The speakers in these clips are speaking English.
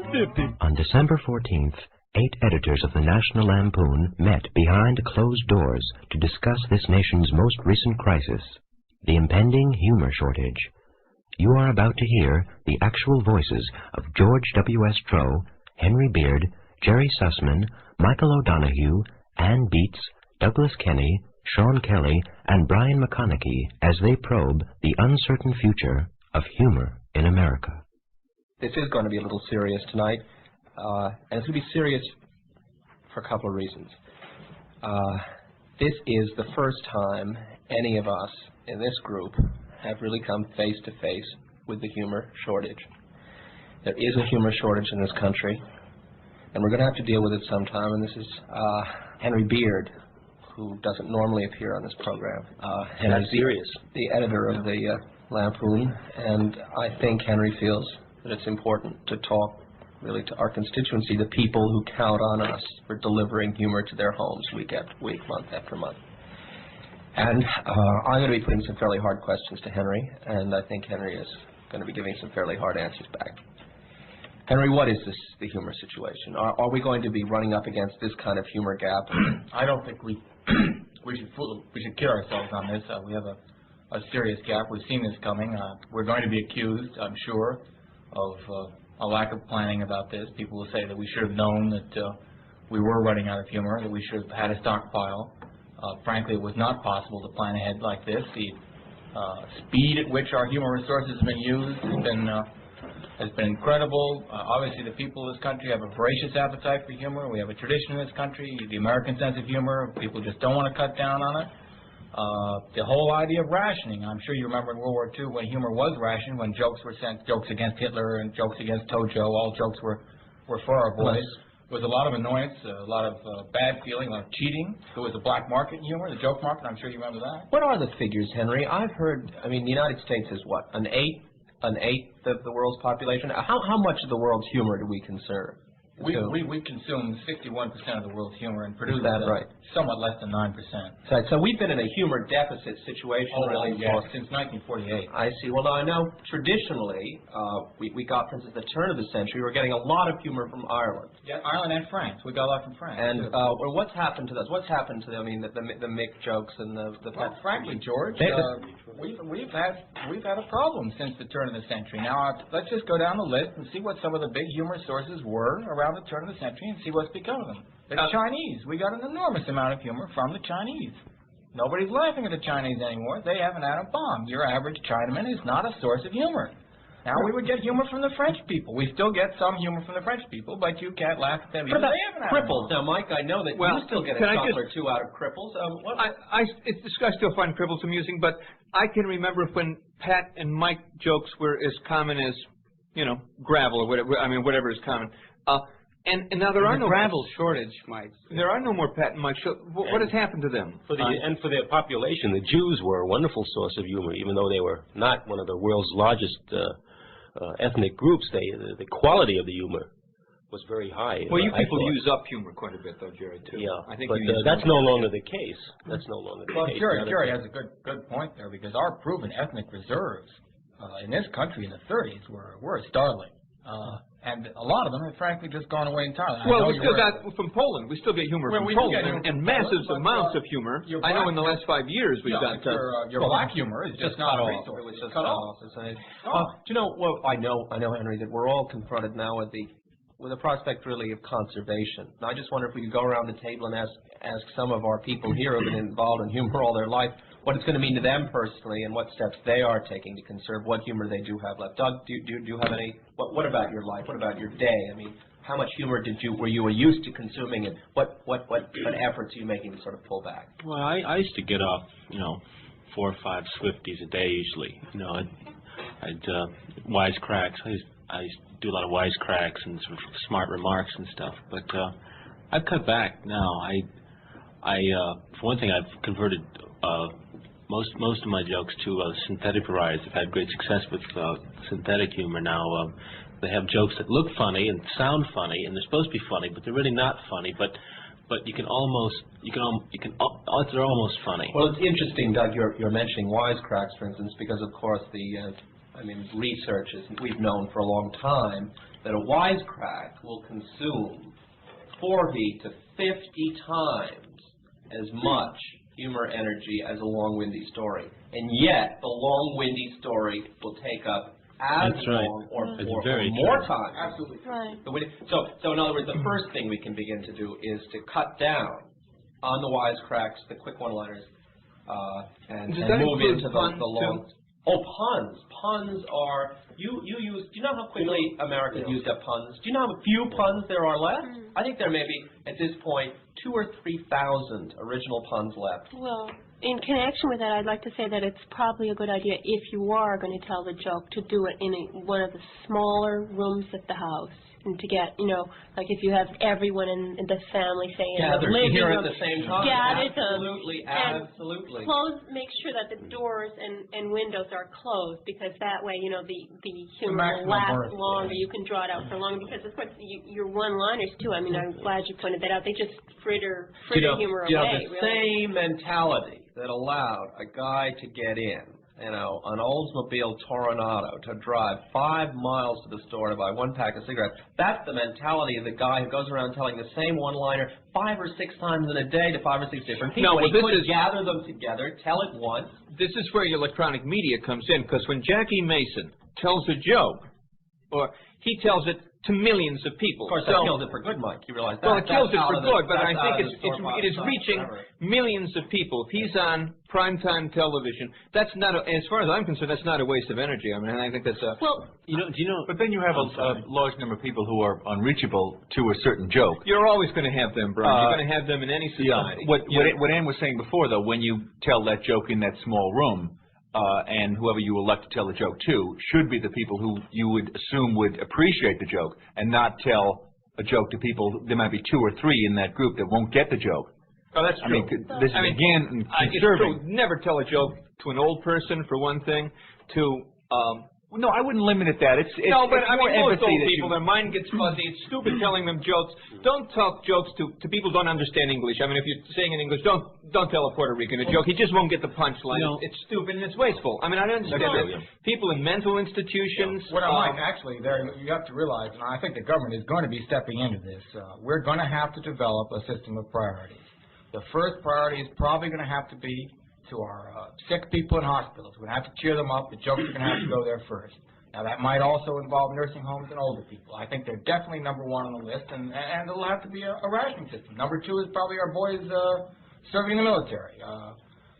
50. On December 14th, 8 editors of the National Lampoon met behind closed doors to discuss this nation's most recent crisis, the impending humor shortage. You are about to hear the actual voices of George W. S. Trow, Henry Beard, Jerry Sussman, Michael O'Donoghue, Ann Beats, Douglas Kenney, Sean Kelly, and Brian McConaughey as they probe the uncertain future of humor in America. This is going to be a little serious tonight, and it's going to be serious for a couple of reasons. This is the first time any of us in this group have really come face to face with the humor shortage. There is a humor shortage in this country, and we're going to have to deal with it sometime, and this is Henry Beard, who doesn't normally appear on this program. Henry's the editor of the Lampoon, and I think Henry feels that it's important to talk really to our constituency, the people who count on us for delivering humor to their homes week after week, month after month. And I'm going to be putting some fairly hard questions to Henry, and I think Henry is going to be giving some fairly hard answers back. Henry, what is the humor situation? Are we going to be running up against this kind of humor gap? I don't think we should kid ourselves on this. We have a serious gap. We've seen this coming. We're going to be accused, I'm sure, of a lack of planning about this. People will say that we should have known that we were running out of humor, that we should have had a stockpile. Frankly, it was not possible to plan ahead like this. The speed at which our human resources have been used has been incredible. Obviously, the people of this country have a voracious appetite for humor. We have a tradition in this country, the American sense of humor. People just don't want to cut down on it. The whole idea of rationing. I'm sure you remember in World War II when humor was rationed, when jokes were sent, jokes against Hitler and jokes against Tojo, all jokes were for our boys. There was a lot of annoyance, a lot of bad feeling, a lot of cheating. There was a black market in humor, the joke market. I'm sure you remember that. What are the figures, Henry? I've heard, the United States is what, an eighth of the world's population? How much of the world's humor do we consume? We consume 61% of the world's humor and produce somewhat less than 9%. So we've been in a humor deficit situation since 1948. I see. Well, now I know traditionally we got, for instance, the turn of the century, we're getting a lot of humor from Ireland. Yeah, Ireland and France. We got a lot from France. And what's happened to those? What's happened to the Mick jokes and the well, frankly, George, we've had a problem since the turn of the century. Now let's just go down the list and see what some of the big humor sources were around the turn of the century and see what's become of them. The Chinese. We got an enormous amount of humor from the Chinese. Nobody's laughing at the Chinese anymore. They have an atom bomb. Your average Chinaman is not a source of humor. Now we would get humor from the French people. We still get some humor from the French people, but you can't laugh at them. What about cripples? Now, Mike, I know that you still get a chuckle or two out of cripples. I still find cripples amusing, but I can remember when Pat and Mike jokes were as common as, gravel or whatever. Whatever is common. And now there are no gravel shortage, Mike. There are no more Pat and Mike. What has happened to them? And for their population, the Jews were a wonderful source of humor, even though they were not one of the world's largest ethnic groups. The quality of the humor was very high. Well, you people use up humor quite a bit, though, Jerry, too. Yeah, I think but that's no longer the case. That's no longer the case. Well, Jerry has a good point there, because our proven ethnic reserves in this country in the 30s were startling. And a lot of them have frankly just gone away entirely. Well, we still got from Poland. We still get humor from Poland, and massive amounts of humor. I know in the last 5 years we've got your black humor is just not a resource. It was just cut off. Do you know? Well, I know, Henry, that we're all confronted now with the prospect really of conservation. Now, I just wonder if we could go around the table and ask some of our people here who have been involved in humor all their life what it's going to mean to them personally and what steps they are taking to conserve what humor they do have left. Doug, do you have any? What about your life? What about your day? How much humor were you used to consuming, and what efforts are you making to sort of pull back? Well, I used to get off 4 or 5 Swifties a day usually. I'd wisecracks. I used to do a lot of wisecracks and sort of smart remarks and stuff. But I've cut back now. For one thing, I've converted most of my jokes to synthetic varieties. I've had great success with synthetic humor now. They have jokes that look funny and sound funny, and they're supposed to be funny, but they're really not funny. But they're almost funny. Well, it's interesting, Doug. You're mentioning wisecracks, for instance, because of course research is we've known for a long time that a wisecrack will consume 40 to 50 times as much humor energy as a long, windy story. And yet, the long, windy story will take up as long or more time. Absolutely. Right. So in other words, the first thing we can begin to do is to cut down on the wisecracks, the quick one-liners, and move into the long... Too? Oh, puns. Puns are... You use... Do you know how quickly Americans used up puns? Do you know how few puns there are left? I think there may be, at this point, 2,000 or 3,000 original puns left. Well, in connection with that, I'd like to say that it's probably a good idea, if you are going to tell the joke, to do it in one of the smaller rooms at the house. And to get, like if you have everyone in the family, say, in the living here room, at the same time. Absolutely. Make sure that the doors and windows are closed, because that way, the humor will last longer. You can draw it out for longer, because of course your one-liners too. I mean, I'm glad you pointed that out. They just fritter humor away. The same mentality that allowed a guy to get in, an Oldsmobile Toronado, to drive 5 miles to the store to buy 1 pack of cigarettes. That's the mentality of the guy who goes around telling the same one-liner 5 or 6 times in a day to 5 or 6 different people. No, well, he could gather them together, tell it once. This is where your electronic media comes in, because when Jackie Mason tells a joke, or he tells it to millions of people. Of course, that kills it for good, Mike. You realize that. Well, it kills it for good, but I think it is reaching millions of people. If he's on primetime television, that's not, as far as I'm concerned, that's not a waste of energy. I mean, I think that's a... Well, do you know... But then you have a large number of people who are unreachable to a certain joke. You're always going to have them, Brian. You're going to have them in any society. Yeah. What Ann was saying before, though, when you tell that joke in that small room, and whoever you elect to tell the joke to should be the people who you would assume would appreciate the joke, and not tell a joke to people. There might be 2 or 3 in that group that won't get the joke. Oh, that's true. This is again conserving. Never tell a joke to an old person, for one thing. No, I wouldn't limit it that. No, but I mean, most old people, their mind gets fuzzy. It's stupid telling them jokes. Don't talk jokes to people who don't understand English. I mean, if you're saying in English, don't tell a Puerto Rican a joke. He just won't get the punchline. No. It's stupid and it's wasteful. I mean, I understand that. People in mental institutions. Mike, actually, you have to realize, and I think the government is going to be stepping into this. We're going to have to develop a system of priorities. The first priority is probably going to have to be to our sick people in hospitals. We're going to have to cheer them up. The jokes are going to have to go there first. Now, that might also involve nursing homes and older people. I think they're definitely number 1 on the list, and it'll have to be a rationing system. Number 2 is probably our boys serving in the military.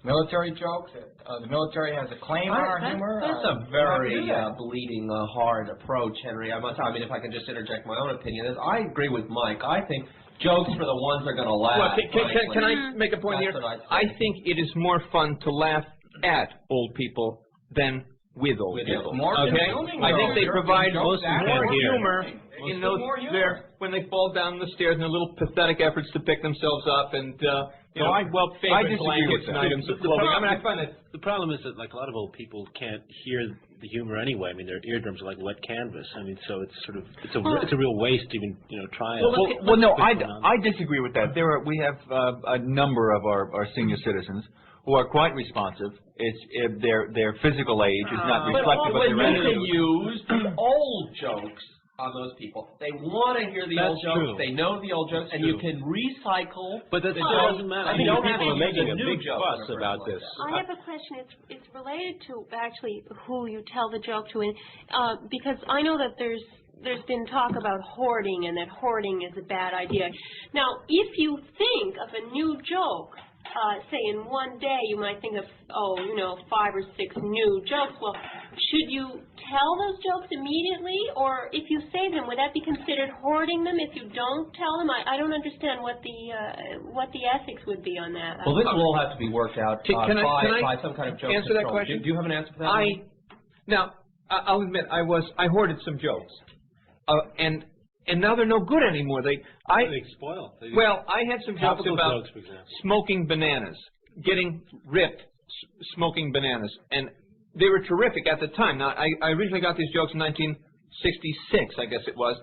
Military jokes. The military has a claim on our humor. That's a very bleeding heart approach, Henry. I mean, if I can just interject my own opinion, I agree with Mike. I think jokes for the ones that are going to last. Well, can I make a point here? I think it is more fun to laugh at old people than with old people. Okay? I think they provide more humor in those when they fall down the stairs in their little pathetic efforts to pick themselves up and favorite blankets and items of clothing. I mean, I find that the problem is that, like, a lot of old people can't hear the humor anyway. I mean, their eardrums are like wet canvas. I mean, so it's sort of it's a real waste to even try. I disagree with that. We have a number of our senior citizens who are quite responsive. It's their physical age is not reflective of their attitude. But you can use the old jokes on those people. They want to hear the old jokes. True. They know the old jokes, and you can recycle. But that doesn't matter. I mean, people are making a big fuss about this. I have a question. It's related to actually who you tell the joke to, because I know that there's been talk about hoarding, and that hoarding is a bad idea. Now, if you think of a new joke, say in one day you might think of 5 or 6 new jokes. Well, should you tell those jokes immediately, or if you say them, would that be considered hoarding them if you don't tell them? I don't understand what the ethics would be on that. Well, this will all have to be worked out by some kind of joke answer control. that question? Do you have an answer for that? Now, I'll admit I hoarded some jokes, and now they're no good anymore. They spoil. Well, I had some jokes about smoking bananas, getting ripped, smoking bananas, and they were terrific at the time. Now, I originally got these jokes in 1966, I guess it was.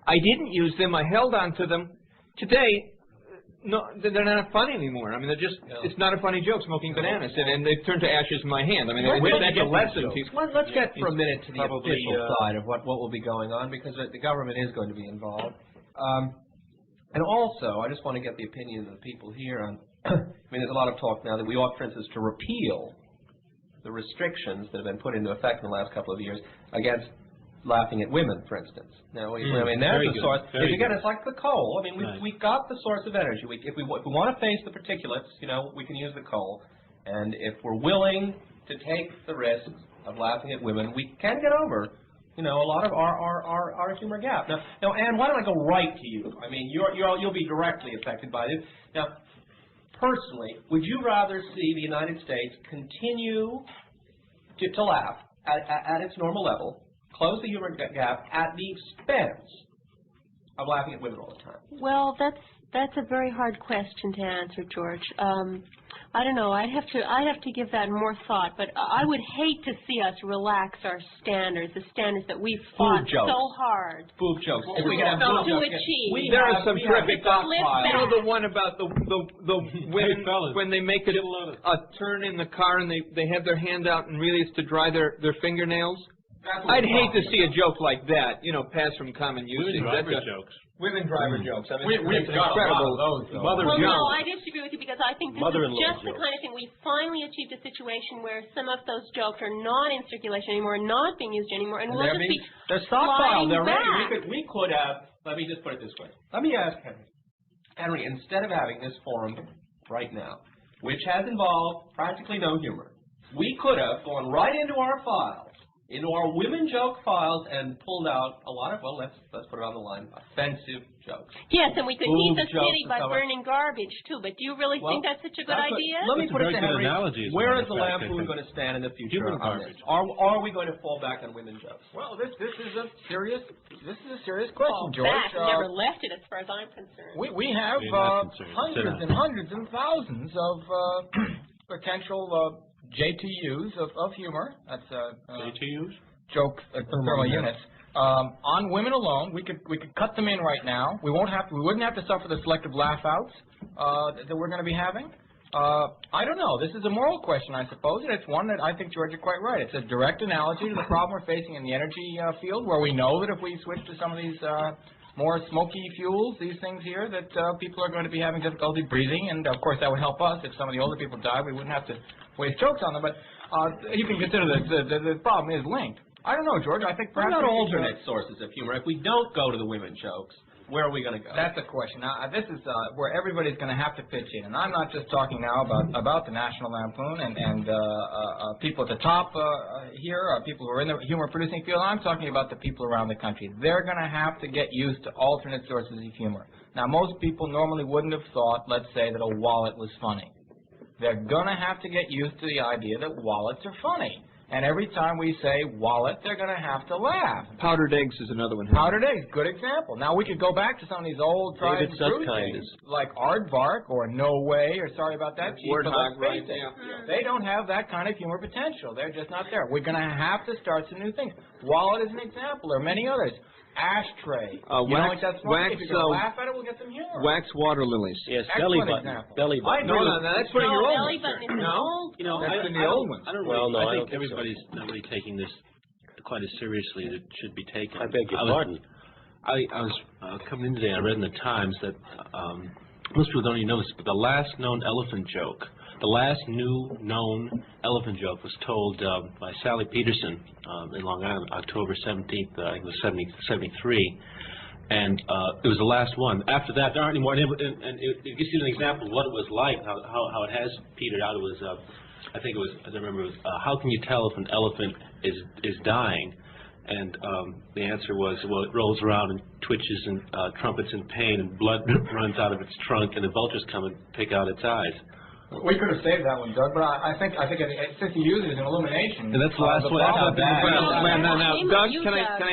I didn't use them. I held on to them. Today, no, they're not funny anymore. I mean, it's not a funny joke, smoking bananas, and they've turned to ashes in my hand. I mean, that's a lesson. Let's get for a minute to the official side of what will be going on, because the government is going to be involved. And also, I just want to get the opinion of the people here on, I mean, there's a lot of talk now that we ought, for instance, to repeal the restrictions that have been put into effect in the last couple of years against laughing at women, for instance. Now, I mean, that's the source. Again, it's like the coal. I mean, we've got the source of energy. If we want to face the particulates, we can use the coal. And if we're willing to take the risks of laughing at women, we can get over, a lot of our humor gap. Now, Anne, why don't I go right to you? I mean, you'll be directly affected by this. Now, personally, would you rather see the United States continue to laugh at its normal level, close the humor gap at the expense of laughing at women all the time? Well, that's a very hard question to answer, George. I don't know. I'd have to give that more thought. But I would hate to see us relax our standards, the standards that we fought so hard. Boob jokes. If we can have to achieve. There are some terrific thoughts. You know the one about the women when they make a turn in the car and they have their hand out and really it's to dry their fingernails. I'd hate to see a joke like that, pass from common usage. Women driver jokes. I mean, we've got incredible. No, I disagree with you because I think this is just the kind of thing we finally achieved a situation where some of those jokes are not in circulation anymore, not being used anymore, and we'll just be they're stockpiled. They're back. ready. We could have. Let me just put it this way. Let me ask Henry, instead of having this forum right now, which has involved practically no humor, we could have gone right into our files. Into our women joke files and pulled out a lot of, well, let's put it on the line, offensive jokes. Yes, and we could heat the city by burning garbage, too. But do you really think that's such a good idea? Let me put it to Henry. Where is the Lampoon going to stand in the future on this? Are we going to fall back on women jokes? Well, this is a serious question, George. That never left it, as far as I'm concerned. We have hundreds and hundreds and thousands of potential JTUs of humor. That's JTUs? Joke thermal units. On women alone, we could cut them in right now. We wouldn't have to suffer the selective laugh outs that we're going to be having. I don't know. This is a moral question, I suppose, and it's one that I think George is quite right. It's a direct analogy to the problem we're facing in the energy field, where we know that if we switch to some of these more smoky fuels, these things here, that people are going to be having difficulty breathing, and of course that would help us. If some of the older people died, we wouldn't have to waste jokes on them, but you can consider the problem is linked. I don't know, George. I think perhaps... What about alternate sources of humor? If we don't go to the women jokes, where are we going to go? That's the question. Now, this is where everybody's going to have to pitch in, and I'm not just talking now about the National Lampoon and people at the top here, people who are in the humor-producing field. I'm talking about the people around the country. They're going to have to get used to alternate sources of humor. Now, most people normally wouldn't have thought, let's say, that a wallet was funny. They're going to have to get used to the idea that wallets are funny. And every time we say wallet, they're going to have to laugh. Powdered eggs is another one. Powdered eggs, good example. Now, we could go back to some of these old tried and true things, like aardvark or no way, or sorry about that, Warthog, right? They don't have that kind of humor potential. They're just not there. We're going to have to start some new things. Wallet is an example. There are many others. Ashtray. Wax, if you're going to laugh at it, we'll get some humor. Wax water lilies. Yes, belly button. Example. Belly button. No, that's putting your old belly button is that's in the old ones. I don't think everybody's not really taking this quite as seriously as it should be taken. I beg your pardon. I was coming in today, I read in the Times that most people don't even know this, but the last known elephant joke, the last known elephant joke was told by Sally Peterson in Long Island, October 17th, I think it was 73, and it was the last one. After that, there aren't any more, and it gives you an example of what it was like, how it has petered out. It was, I think it was, I remember, it was, how can you tell if an elephant is dying? And the answer was, well, it rolls around and twitches and trumpets in pain, and blood runs out of its trunk, and the vultures come and pick out its eyes. We could have saved that one, Doug, but I think since you use it as an illumination. And that's the last one. Now, Doug, can I